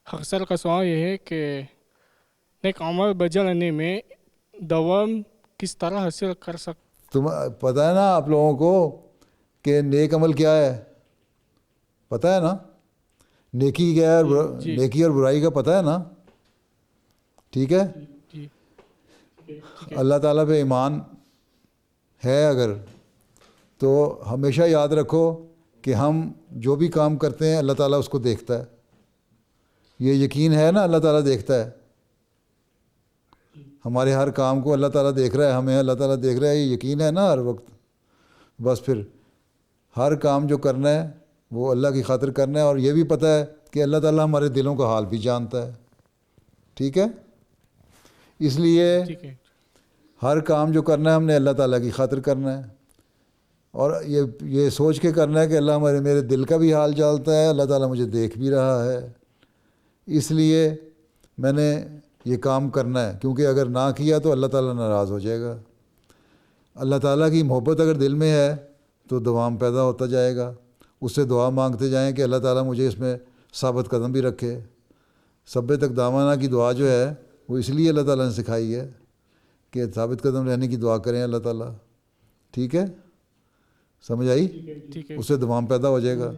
اکثر کا سوال یہ ہے کہ نیک عمل بجانے میں دوام کس طرح حاصل کر سکتے؟ تم پتہ ہے نا آپ لوگوں کو کہ نیک عمل کیا ہے؟ پتہ ہے نا نیکی کیا ہے اور جی نیکی اور برائی کا پتہ ہے نا؟ ٹھیک ہے، جی ٹھیک ہے اللہ تعالیٰ پہ ایمان ہے اگر تو ہمیشہ یاد رکھو کہ ہم جو بھی کام کرتے ہیں اللہ تعالیٰ اس کو دیکھتا ہے. یہ یقین ہے نا اللہ تعالیٰ دیکھتا ہے ہمارے ہر کام کو. اللہ تعالیٰ دیکھ رہا ہے ہمیں، اللہ تعالیٰ دیکھ رہا ہے، یہ یقین ہے نا ہر وقت. بس پھر ہر کام جو کرنا ہے وہ اللہ کی خاطر کرنا ہے، اور یہ بھی پتہ ہے کہ اللہ تعالیٰ ہمارے دلوں کا حال بھی جانتا ہے. ٹھیک ہے، اس لیے ٹھیک ہے ہر کام جو کرنا ہے ہم نے اللہ تعالیٰ کی خاطر کرنا ہے، اور یہ سوچ کے کرنا ہے کہ اللہ میرے دل کا بھی حال جانتا ہے، اللہ تعالیٰ مجھے دیکھ بھی رہا ہے، اس لیے میں نے یہ کام کرنا ہے. کیونکہ اگر نہ کیا تو اللہ تعالیٰ ناراض ہو جائے گا. اللہ تعالیٰ کی محبت اگر دل میں ہے تو دوام پیدا ہوتا جائے گا. اس سے دعا مانگتے جائیں کہ اللہ تعالیٰ مجھے اس میں ثابت قدم بھی رکھے. سب تک دامانہ کی دعا جو ہے وہ اس لیے اللہ تعالیٰ نے سکھائی ہے کہ ثابت قدم رہنے کی دعا کریں اللہ تعالیٰ. ٹھیک ہے، سمجھ آئی؟ ٹھیک ہے اس سے دوام پیدا ہو جائے گا.